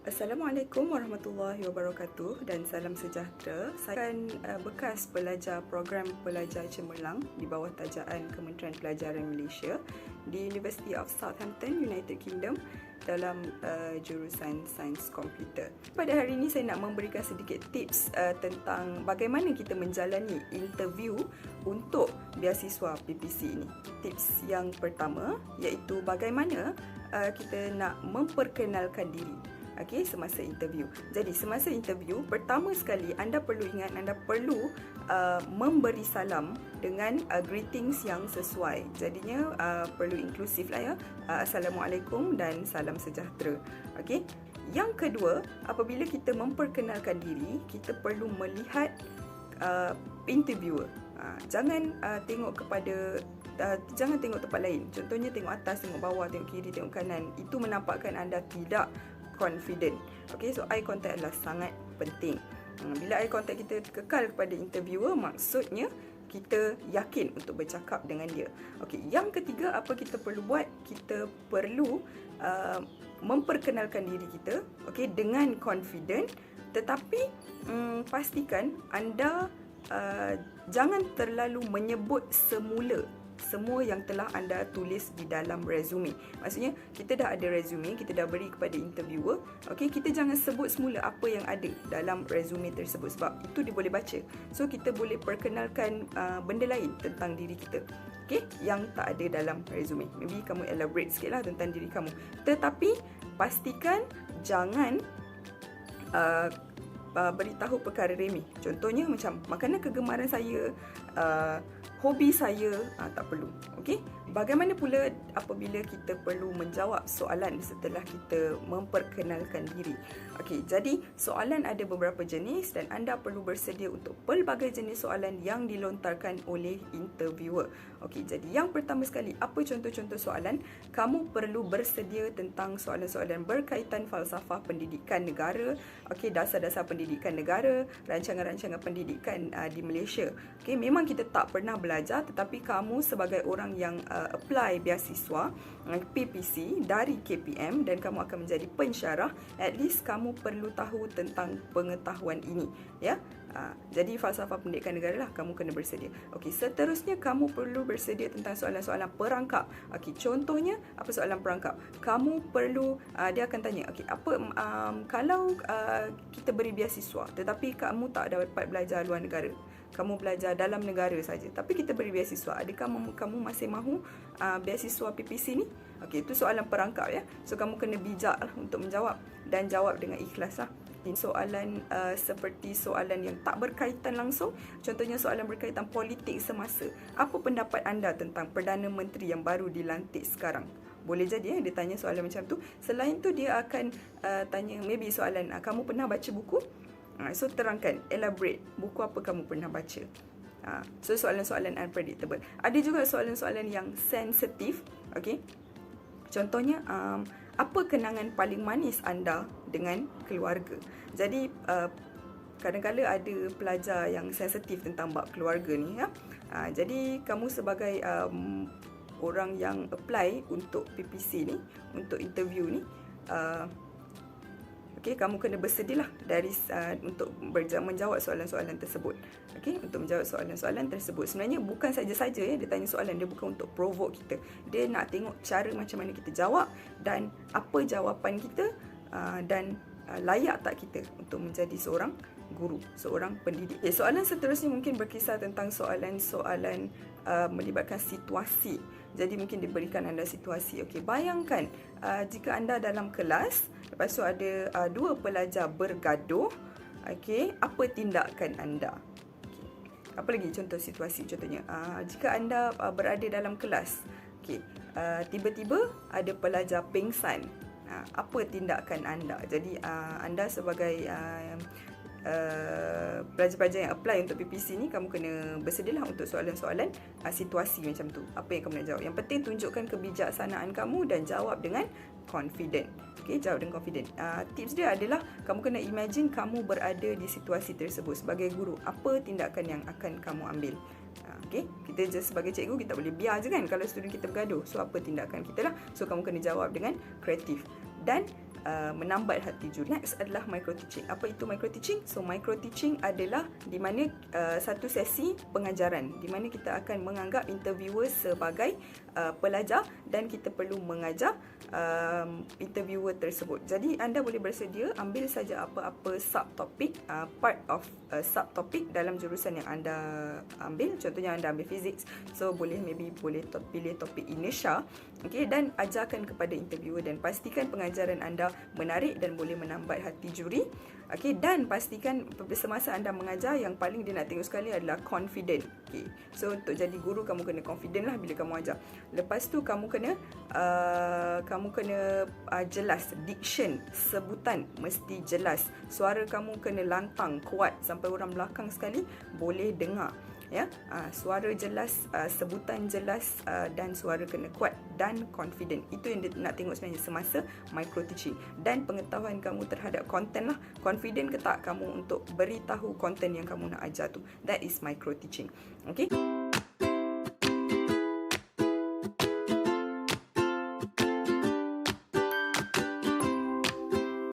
Assalamualaikum warahmatullahi wabarakatuh dan salam sejahtera. Saya bekas pelajar program pelajar cemerlang di bawah tajaan Kementerian Pelajaran Malaysia di University of Southampton, United Kingdom dalam jurusan Sains Komputer. Pada hari ini saya nak memberikan sedikit tips tentang bagaimana kita menjalani interview untuk beasiswa PPC ini. Tips yang pertama iaitu bagaimana kita nak memperkenalkan diri. Okey, semasa interview. Jadi semasa interview, pertama sekali anda perlu ingat, anda perlu memberi salam dengan greetings yang sesuai. Jadinya perlu inklusif lah ya. Assalamualaikum dan salam sejahtera. Okey. Yang kedua, apabila kita memperkenalkan diri, kita perlu melihat interviewer. Jangan tengok kepada jangan tengok tempat lain. Contohnya tengok atas, tengok bawah, tengok kiri, tengok kanan. Itu menampakkan anda tidak confident. Okay, so eye contact adalah sangat penting. Bila eye contact kita kekal kepada interviewer, maksudnya kita yakin untuk bercakap dengan dia. Okay, yang ketiga, apa kita perlu buat? Kita perlu memperkenalkan diri kita, okay, dengan confident, tetapi pastikan anda jangan terlalu menyebut semua yang telah anda tulis di dalam resume. Maksudnya, kita dah ada resume, kita dah beri kepada interviewer. Okey, kita jangan sebut semula apa yang ada dalam resume tersebut sebab itu dia boleh baca. So, kita boleh perkenalkan benda lain tentang diri kita. Okey, yang tak ada dalam resume. Maybe kamu elaborate sikitlah tentang diri kamu. Tetapi, pastikan jangan beritahu perkara remeh. Contohnya macam makanan kegemaran saya, hobi saya, tak perlu. Okey? Bagaimana pula apabila kita perlu menjawab soalan setelah kita memperkenalkan diri? Okey, jadi soalan ada beberapa jenis dan anda perlu bersedia untuk pelbagai jenis soalan yang dilontarkan oleh interviewer. Okey, jadi yang pertama sekali, apa contoh-contoh soalan? Kamu perlu bersedia tentang soalan-soalan berkaitan falsafah pendidikan negara, okey, dasar-dasar pendidikan negara, rancangan-rancangan pendidikan di Malaysia. Okey, memang kita tak pernah belajar, tetapi kamu sebagai orang yang apply beasiswa PPC dari KPM dan kamu akan menjadi pensyarah, at least kamu perlu tahu tentang pengetahuan ini, ya. Jadi falsafah pendidikan negara lah kamu kena bersedia. Okey, seterusnya kamu perlu bersedia tentang soalan-soalan perangkap. Okey, contohnya apa soalan perangkap? Kamu perlu dia akan tanya, okey, apa kalau kita beri beasiswa tetapi kamu tak dapat belajar luar negara, kamu belajar dalam negara saja, tapi kita beri beasiswa, adakah kamu masih mahu beasiswa PPC ni? Okey, itu soalan perangkap ya. So kamu kena bijak lah untuk menjawab dan jawab dengan ikhlas lah. Soalan seperti soalan yang tak berkaitan langsung, contohnya soalan berkaitan politik semasa. Apa pendapat anda tentang Perdana Menteri yang baru dilantik sekarang? Boleh jadi dia tanya soalan macam tu. Selain tu dia akan tanya maybe soalan, kamu pernah baca buku? So terangkan, elaborate, buku apa kamu pernah baca. So soalan-soalan unpredictable. Ada juga soalan-soalan yang sensitif. Okay, contohnya apa kenangan paling manis anda dengan keluarga? Jadi kadang-kadang ada pelajar yang sensitif tentang bab keluarga ni ya. Jadi kamu sebagai orang yang apply untuk PPC ni, untuk interview ni, okey, kamu kena bersedialah untuk menjawab soalan-soalan tersebut. Okey, untuk menjawab soalan-soalan tersebut. Sebenarnya bukan saja-saja ya dia tanya soalan, dia bukan untuk provoke kita. Dia nak tengok cara macam mana kita jawab dan apa jawapan kita dan layak tak kita untuk menjadi seorang guru, seorang pendidik. Okay, soalan seterusnya mungkin berkisar tentang soalan-soalan melibatkan situasi. Jadi mungkin diberikan anda situasi. Okey, bayangkan jika anda dalam kelas, lepas tu ada dua pelajar bergaduh. Okey, apa tindakan anda? Okay. Apa lagi contoh situasi? Contohnya, jika anda berada dalam kelas, okey, tiba-tiba ada pelajar pingsan. Apa tindakan anda? Jadi anda sebagai pelajar-pelajar yang apply untuk PPC ni, kamu kena bersedialah untuk soalan-soalan situasi macam tu. Apa yang kamu nak jawab? Yang penting tunjukkan kebijaksanaan kamu dan jawab dengan confident. Okay, jawab dengan confident. Tips dia adalah kamu kena imagine kamu berada di situasi tersebut sebagai guru. Apa tindakan yang akan kamu ambil? Okay, kita just sebagai cikgu, kita boleh biar je kan kalau student kita bergaduh. So apa tindakan kita lah? So kamu kena jawab dengan kreatif. Dan menambat hati juri. Next adalah micro teaching. Apa itu micro teaching? So micro teaching adalah di mana satu sesi pengajaran di mana kita akan menganggap interviewer sebagai pelajar dan kita perlu mengajar interviewer tersebut. Jadi anda boleh bersedia ambil saja apa-apa subtopik, part of subtopik dalam jurusan yang anda ambil. Contohnya anda ambil physics, so boleh pilih topik inertia, okey, dan ajarkan kepada interviewer dan pastikan pengajaran anda menarik dan boleh menambat hati juri. Okey, dan pastikan semasa anda mengajar yang paling dia nak tengok sekali adalah confident. Okey. So untuk jadi guru kamu kena confident lah bila kamu ajar. Lepas tu kamu kena jelas, diction, sebutan mesti jelas. Suara kamu kena lantang, kuat sampai orang belakang sekali boleh dengar. Ya, suara jelas, sebutan jelas, dan suara kena kuat dan confident. Itu yang dia nak tengok sebenarnya semasa micro teaching. Dan pengetahuan kamu terhadap konten lah. Confident ke tak kamu untuk beritahu konten yang kamu nak ajar tu. That is micro teaching. Okay.